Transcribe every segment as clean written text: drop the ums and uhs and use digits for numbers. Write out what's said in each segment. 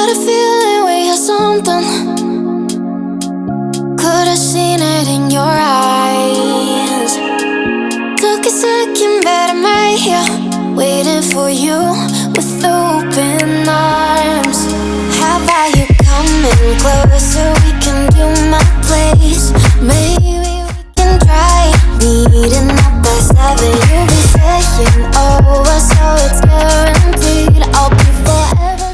Got a feeling we are something. Could've seen it in your eyes. Took a second, but I'm right here, waiting for you with open arms. How about you coming closer? We can do my place. Maybe we can try meeting up by 7. You'll be saying over, so it's guaranteed I'll be forever.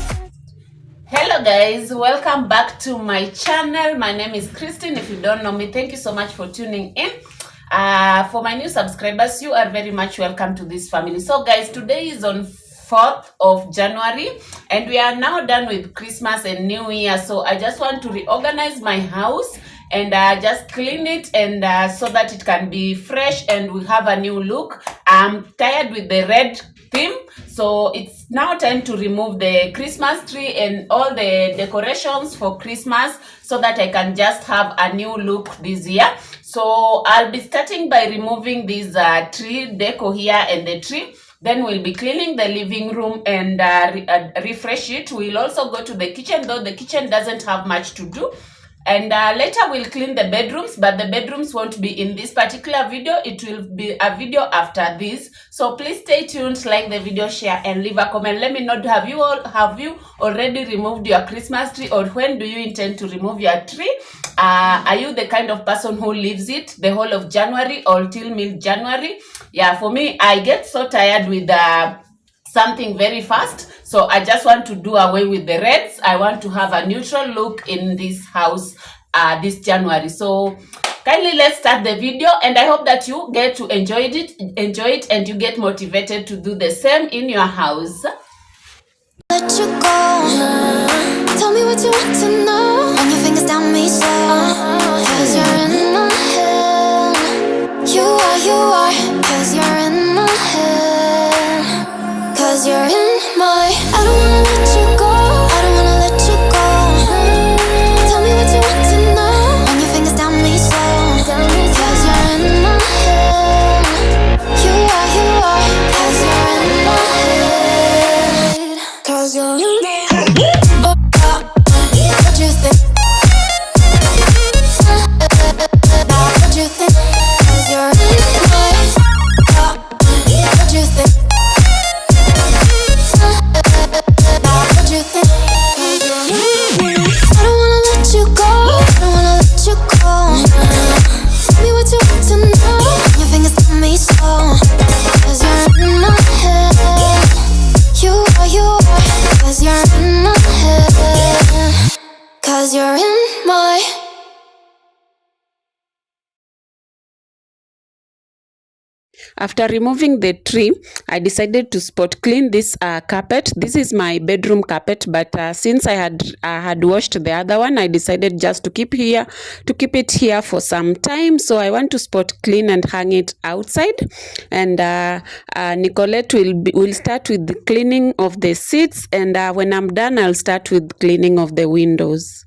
Hello guys, welcome back to my channel. My name is Christine. If you don't know me, thank you so much for tuning in. For my new subscribers, you are very much welcome to this family. So guys, today is on 4th of January and we are now done with Christmas and New Year. So I just want to reorganize my house and just clean it and so that it can be fresh and we have a new look. I'm tired with the red theme, so it's now time to remove the Christmas tree and all the decorations for Christmas so that I can just have a new look this year. So I'll be starting by removing this tree deco here and the tree. Then we'll be cleaning the living room and refresh it. We'll also go to the kitchen, though the kitchen doesn't have much to do. And later we'll clean the bedrooms, but the bedrooms won't be in this particular video. It will be a video after this. So please stay tuned, like the video, share, and leave a comment. Let me know, have you already removed your Christmas tree, or when do you intend to remove your tree? Are you the kind of person who leaves it the whole of January or till mid-January? Yeah, for me, I get so tired with something very fast, so I just want to do away with the reds. I want to have a neutral look in this house this January. So kindly let's start the video, and I hope that you get to enjoy it and you get motivated to do the same in your house. Let you go. Tell me what you want to know. Run your fingers down me slow. Cause you're in my head. You are. Cause you're in my head. Cause you're in my. I don't wanna let you go. I don't wanna let you go. Tell me what you want to know. Run your fingers down me slow. Cause you're in my head. You are. Cause you're in my head. Cause you're in my head. What you think? What you think? Cause you're in my head. What you think? What you think? I don't wanna let you go. I don't wanna let you go. Tell me what you want to know. Your fingers tell me so. Cause you're in my head. You are. Cause you're in my head. Cause you're in my. After removing the tree, I decided to spot clean this carpet. This is my bedroom carpet, but since I had washed the other one, I decided just to keep it here for some time. So I want to spot clean and hang it outside. And Nicolette will start with the cleaning of the seats, and when I'm done, I'll start with cleaning of the windows.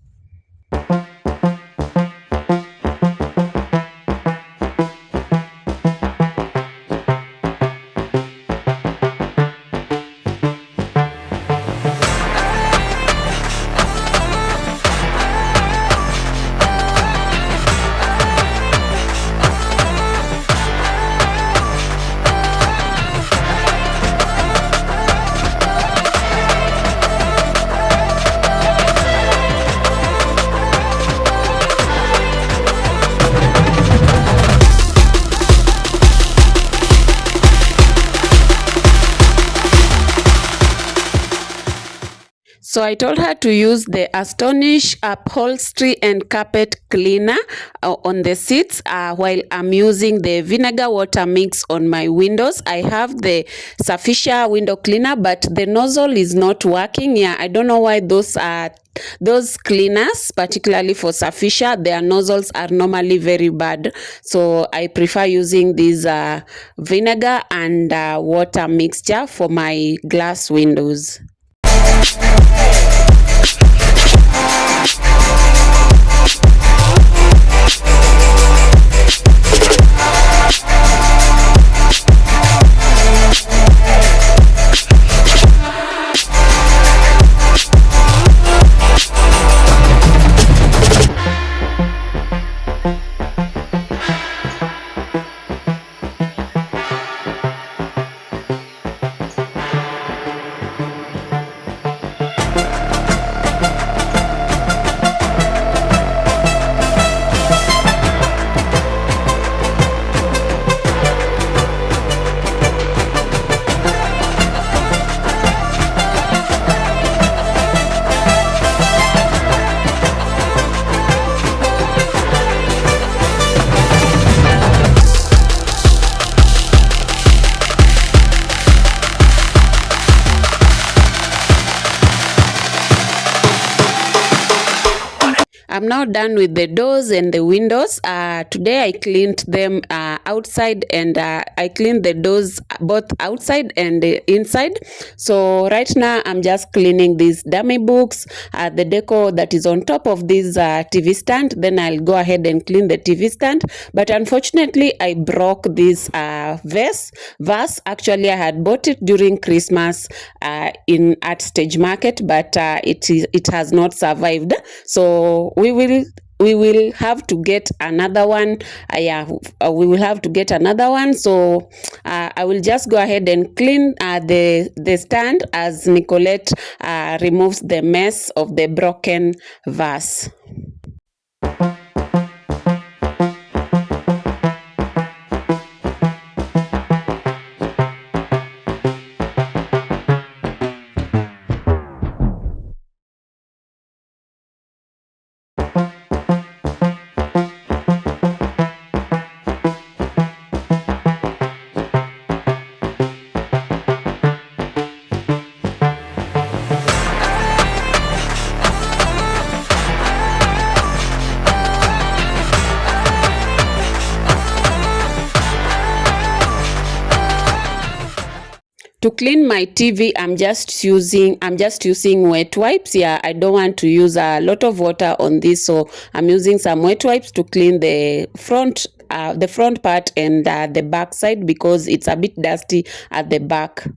So I told her to use the Astonish upholstery and carpet cleaner on the seats while I'm using the vinegar water mix on my windows. I have the Sufficient window cleaner, but the nozzle is not working. Yeah, I don't know why those cleaners, particularly for Sufficient, their nozzles are normally very bad. So I prefer using this vinegar and water mixture for my glass windows. I'm now done with the doors and the windows. Today I cleaned them outside, and I cleaned the doors both outside and inside. So right now I'm just cleaning these dummy books, the deco that is on top of this TV stand. Then I'll go ahead and clean the TV stand. But unfortunately I broke this vase. Actually I had bought it during Christmas in at Stage Market, but it has not survived. So we will have to get another one. We will have to get another one. So I will just go ahead and clean the stand as Nicolette removes the mess of the broken vase. To clean my TV, I'm just using wet wipes. Yeah, I don't want to use a lot of water on this, so I'm using some wet wipes to clean the front part and the back side, because it's a bit dusty at the back.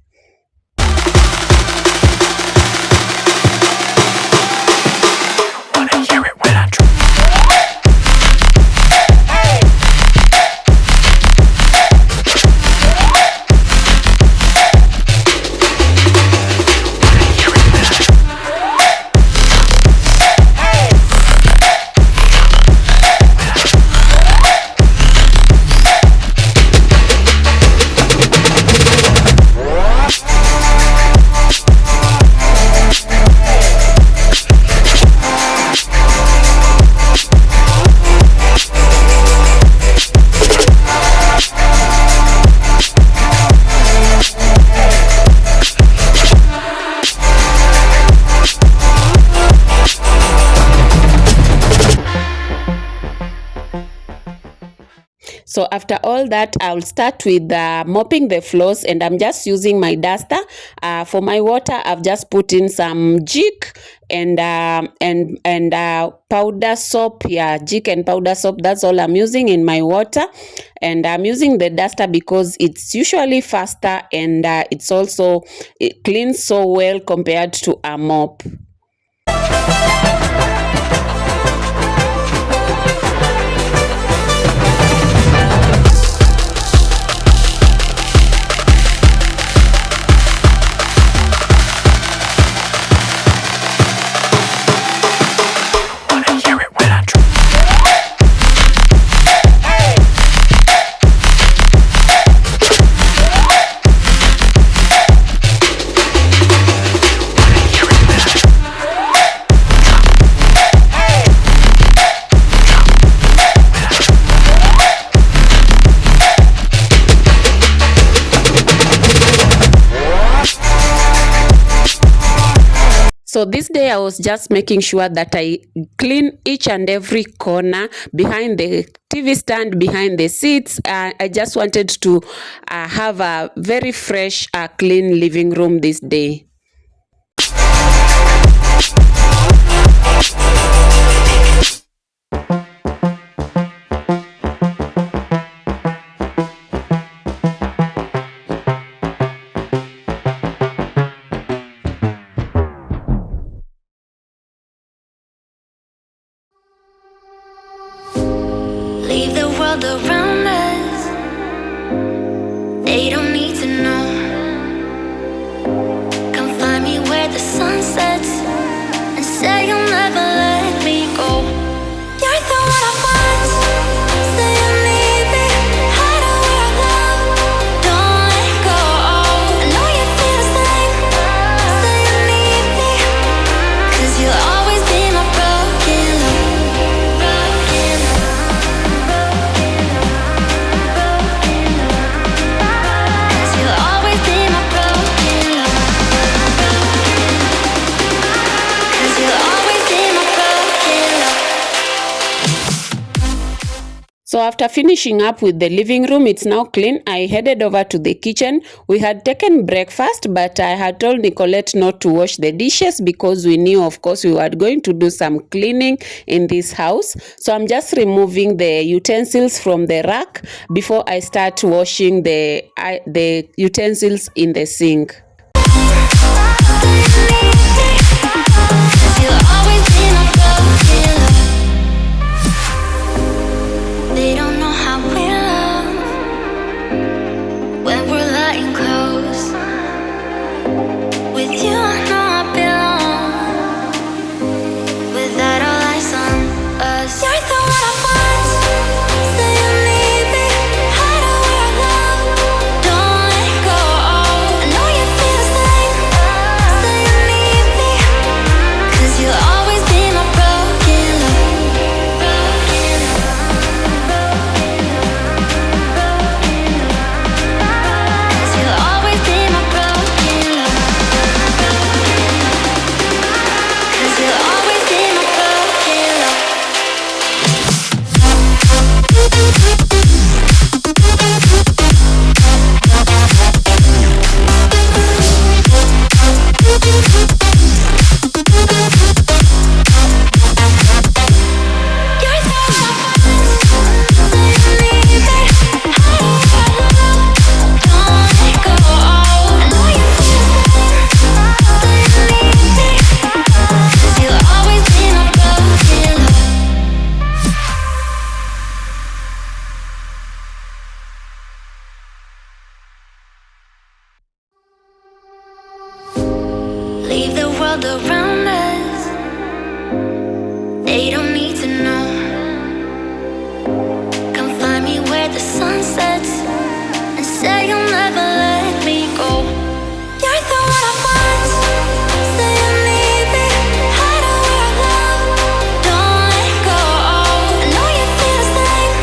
So after all that, I'll start with mopping the floors, and I'm just using my duster. For my water, I've just put in some Jik and powder soap. Yeah, Jik and powder soap. That's all I'm using in my water. And I'm using the duster because it's usually faster, and it cleans so well compared to a mop. So this day I was just making sure that I clean each and every corner behind the TV stand, behind the seats. I just wanted to have a very fresh, clean living room this day. Leave the world around us, they don't need to know. Come find me where the sun sets and say you'll never let So after finishing up with the living room, it's now clean. I headed over to the kitchen. We had taken breakfast, but I had told Nicolette not to wash the dishes because we knew, of course, we were going to do some cleaning in this house. So I'm just removing the utensils from the rack before I start washing the utensils in the sink. They don't know how we love when we're lying close. With you, I know I belong. Without all eyes on us, you're the one I want. Say you need me. Hide away our love. Don't let go. I know you feel the same. Say you need me. 'Cause you'll always be my broken love. Leave the world around us. They don't need to know. Come find me where the sun sets and say you'll never let me go. You're the one I want. Say you need me. Hide away our love. Don't let go. I know you feel the same.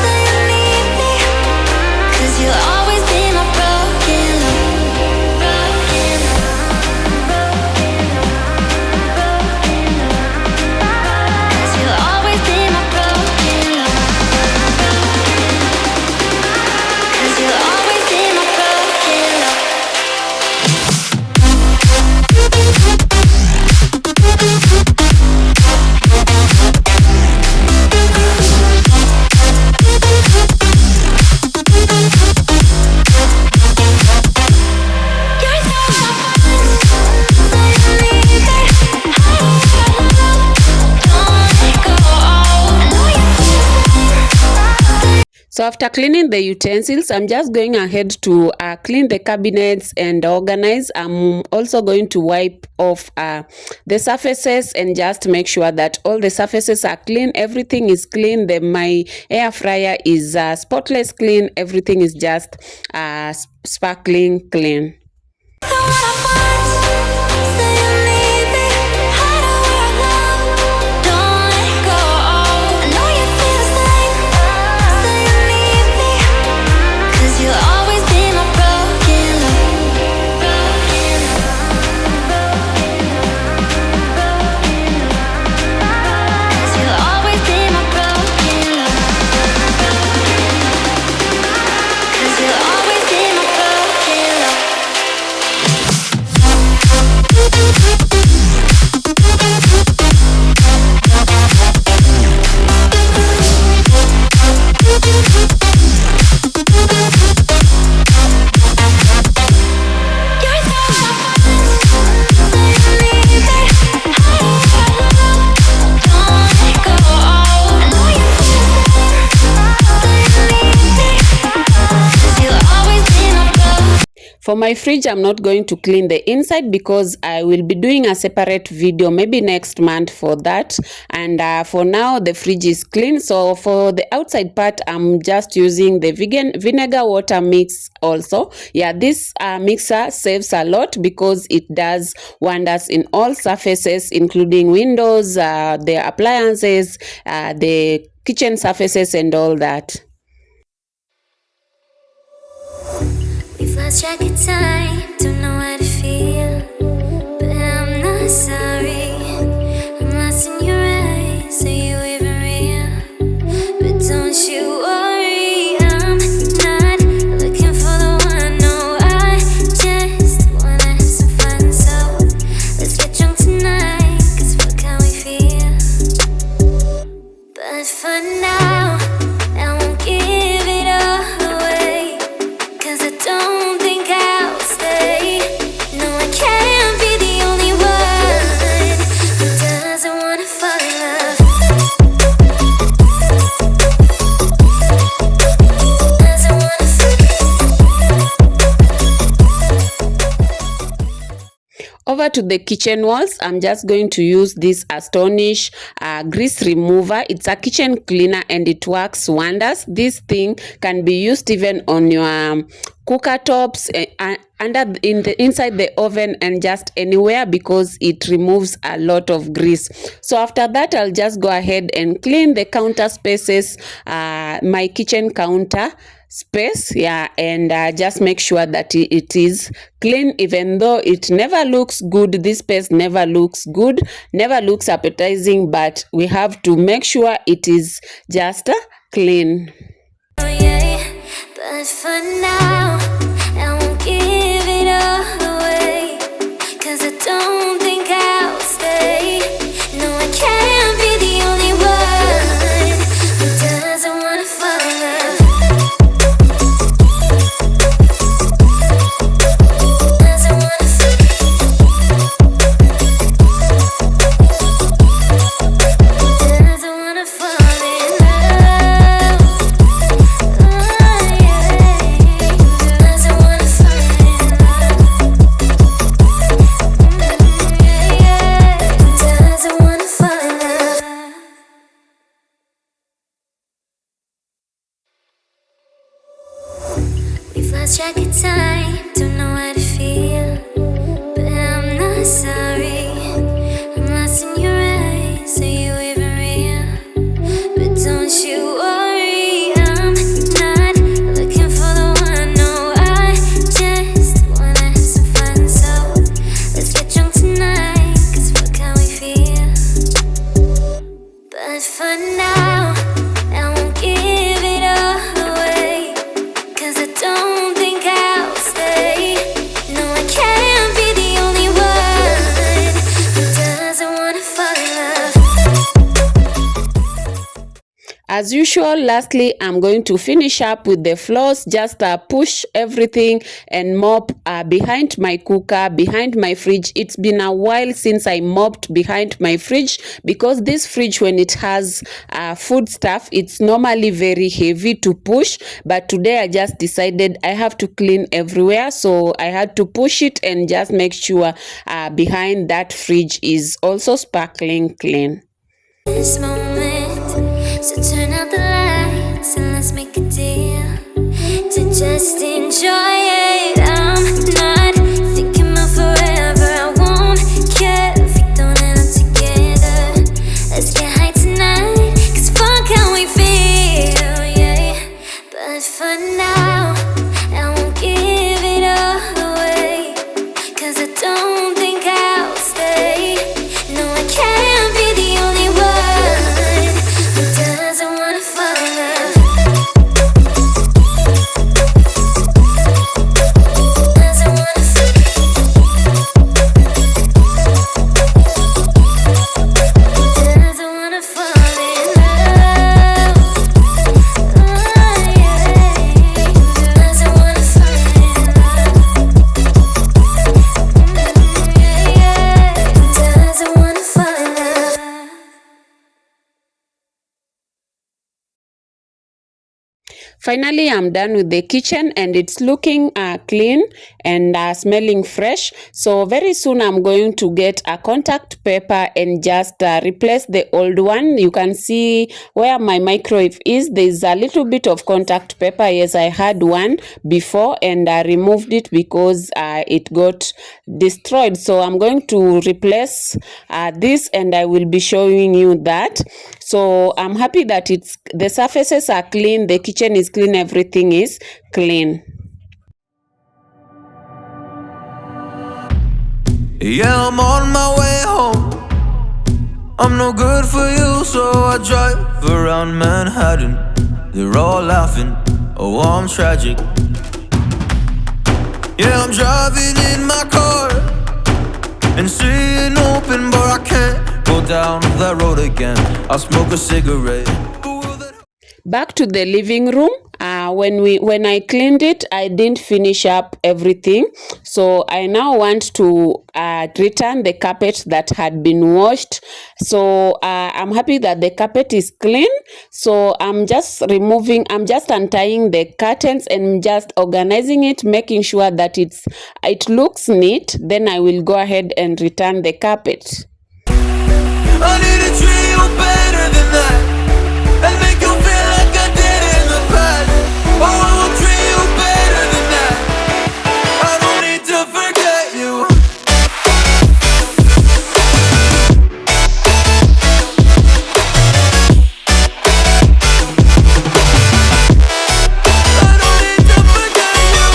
Say you need me. 'Cause you'll always be my broken love. Broken love. So after cleaning the utensils, I'm just going ahead to clean the cabinets and organize. I'm also going to wipe off the surfaces and just make sure that all the surfaces are clean. Everything is clean. My air fryer is spotless clean. Everything is just sparkling clean. For my fridge, I'm not going to clean the inside because I will be doing a separate video maybe next month for that. And for now, the fridge is clean. So for the outside part, I'm just using the vinegar water mix also. Yeah, this mixer saves a lot because it does wonders in all surfaces, including windows, the appliances, the kitchen surfaces and all that. We've lost track of time, don't know how to feel, but I'm not sorry. I'm lost in your eyes, are you even real? But don't you Over to the kitchen walls, I'm just going to use this Astonish grease remover. It's a kitchen cleaner and it works wonders. This thing can be used even on your cooker tops, inside the oven, and just anywhere, because it removes a lot of grease. So after that, I'll just go ahead and clean the counter spaces, my kitchen counter space, and just make sure that it is clean. Even though it never looks good, this space never looks good, never looks appetizing, but we have to make sure it is just clean. Oh, yeah. But for now, I won't give it all away, 'cause I don't think I'll stay. No, I can't be the only one who doesn't wanna fall in love. Lost track of time, don't know how to feel, but I'm not sorry. I'm lost in your eyes, are you even real? But don't you worry, I'm not looking for the one. No, I just wanna have some fun. So let's get drunk tonight, 'cause fuck how we feel. But for now, I won't give it all away, 'cause I don't think I'll stay. No, I can't be the only one who doesn't wanna fall in love. As usual, lastly, I'm going to finish up with the floors, just push everything and mop behind my cooker, behind my fridge. It's been a while since I mopped behind my fridge, because this fridge, when it has food stuff, it's normally very heavy to push, but today I just decided I have to clean everywhere, so I had to push it and just make sure behind that fridge is also sparkling clean. This moment, so turn out the lights and let's make a deal to just enjoy it. I'm not thinking about forever. I won't care if we don't end up together. Let's get high tonight, 'cause fuck how we feel, yeah. But for now, I won't give it all away, 'cause I don't think I'll stay. No, I can't be the only one who doesn't wanna fall in love. Doesn't wanna fall. Doesn't wanna fall in love. Oh, yeah. Doesn't wanna fall in love. Yeah. Doesn't wanna fall in love. Finally, I'm done with the kitchen and it's looking clean and smelling fresh. So very soon I'm going to get a contact paper and just replace the old one. You can see where my microwave is. There's a little bit of contact paper. Yes, I had one before and I removed it because it got destroyed. So I'm going to replace this and I will be showing you that. So I'm happy that the surfaces are clean, the kitchen is clean, everything is clean. Yeah, I'm on my way home. I'm no good for you, so I drive around Manhattan. They're all laughing, oh, I'm tragic. Yeah, I'm driving in my car and seeing open, but I can't go down that road again. I'll smoke a cigarette. Back to the living room. when I cleaned it, I didn't finish up everything. So I now want to return the carpet that had been washed. So I'm happy that the carpet is clean. So I'm just untying the curtains and just organizing it, making sure that it looks neat. Then I will go ahead and return the carpet. I need a trio better than that, and make you feel like I did in the past. Oh, I will treat you better than that. I don't need to forget you. I don't need to forget you.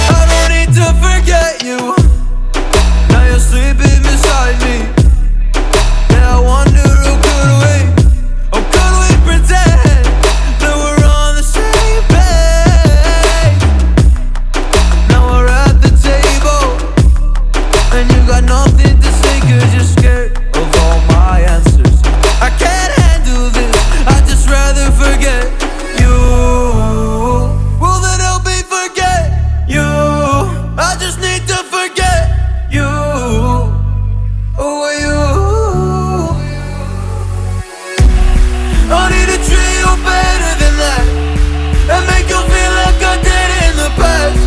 I don't need to forget you. Now you're sleeping beside me. Yeah, I wonder who could we? Or could we pretend that we're on the same page? Now we're at the table, and you got nothing to say 'cause you're scared of all my answers. I can't handle this, I'd just rather forget you. Will that help me forget you? I just need to forget you. Oh, you. I need a trio better than that, and make you feel like I did in the past.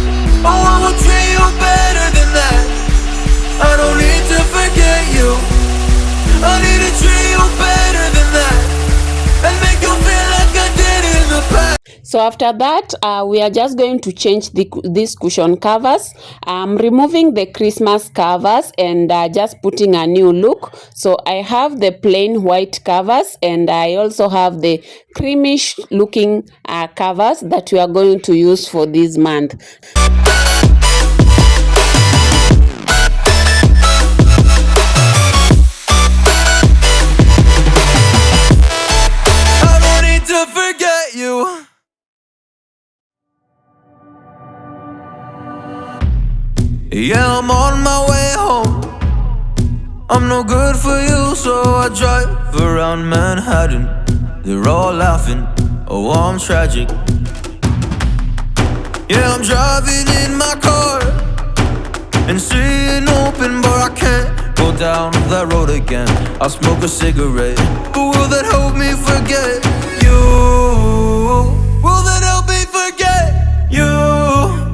Oh, I will treat you better than that. I don't need to forget you. I need a trio better than that, and make you feel like I did in the past. So after that, we are just going to change these cushion covers. I'm removing the Christmas covers and just putting a new look. So I have the plain white covers, and I also have the creamish looking covers that we are going to use for this month. I don't need to forget you. Yeah, I'm on my way home. I'm no good for you, so I drive around Manhattan. They're all laughing, oh, I'm tragic. Yeah, I'm driving in my car and seeing open, but I can't go down that road again. I'll smoke a cigarette, but will that help me forget you? Will that help me forget you?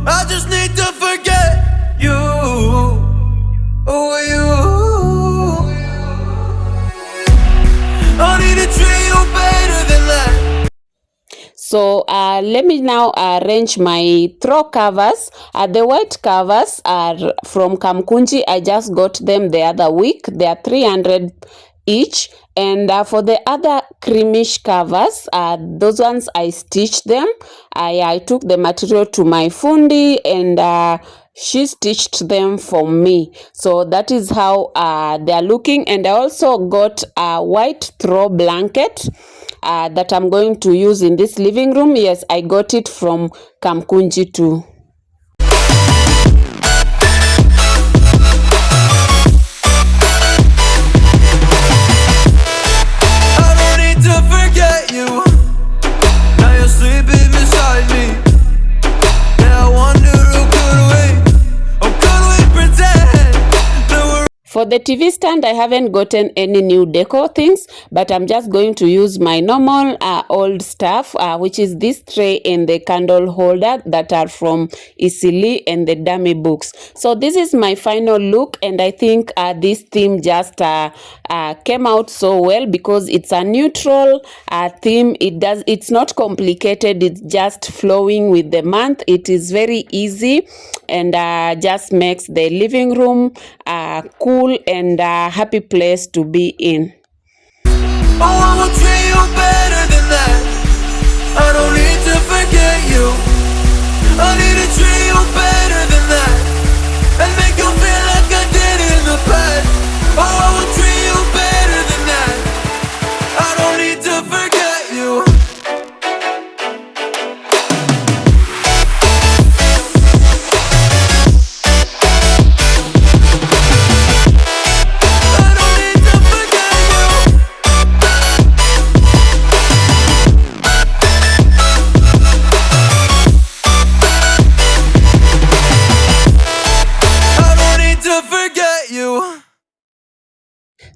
I just need to forget you. Oh, you. I need a trio better than that. So let me now arrange my throw covers. The white covers are from Kamkunji. I just got them the other week. They are 300 each. And for the other creamish covers, those ones I stitched them. I took the material to my fundi, and she stitched them for me. So that is how they are looking. And I also got a white throw blanket that I'm going to use in this living room. Yes, I got it from Kamkunji too. I don't need to forget you. Now you're sleeping beside me. Yeah, I wonder who could we? Or could we pretend that we're For the TV stand, I haven't gotten any new decor things, but I'm just going to use my normal old stuff, which is this tray and the candle holder that are from Isili and the dummy books. So this is my final look, and I think this theme just came out so well because it's a neutral theme. It's not complicated. It's just flowing with the month. It is very easy and just makes the living room cool and happy place to be in. oh, I will treat you better than that. I don't need to forget you. I need to treat you better than that, and make you feel like I did in the past. Oh, I will treat you better than that. I don't need to forget you.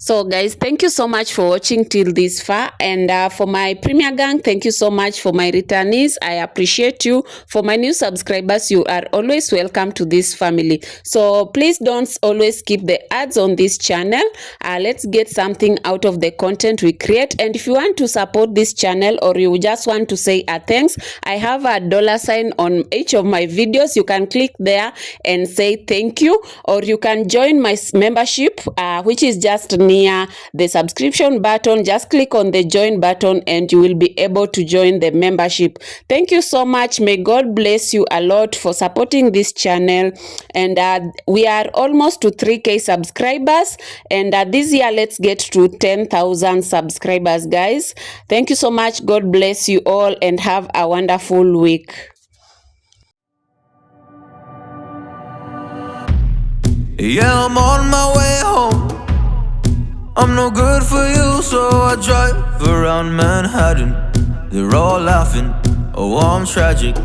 So guys, thank you so much for watching till this far, and for my premier gang, thank you so much. For my returnees, I appreciate you. For my new subscribers, you are always welcome to this family. So please don't always skip the ads on this channel. Let's get something out of the content we create. And if you want to support this channel, or you just want to say a thanks, I have a $sign on each of my videos. You can click there and say thank you, or you can join my membership, which is just near the subscription button. Just click on the join button and you will be able to join the membership. Thank you so much. May God bless you a lot for supporting this channel. And we are almost to 3K subscribers, and this year let's get to 10,000 subscribers, guys. Thank you so much. God bless you all and have a wonderful week. Yeah, I'm on my way home. I'm no good for you, so I drive around Manhattan. They're all laughing, oh I'm tragic.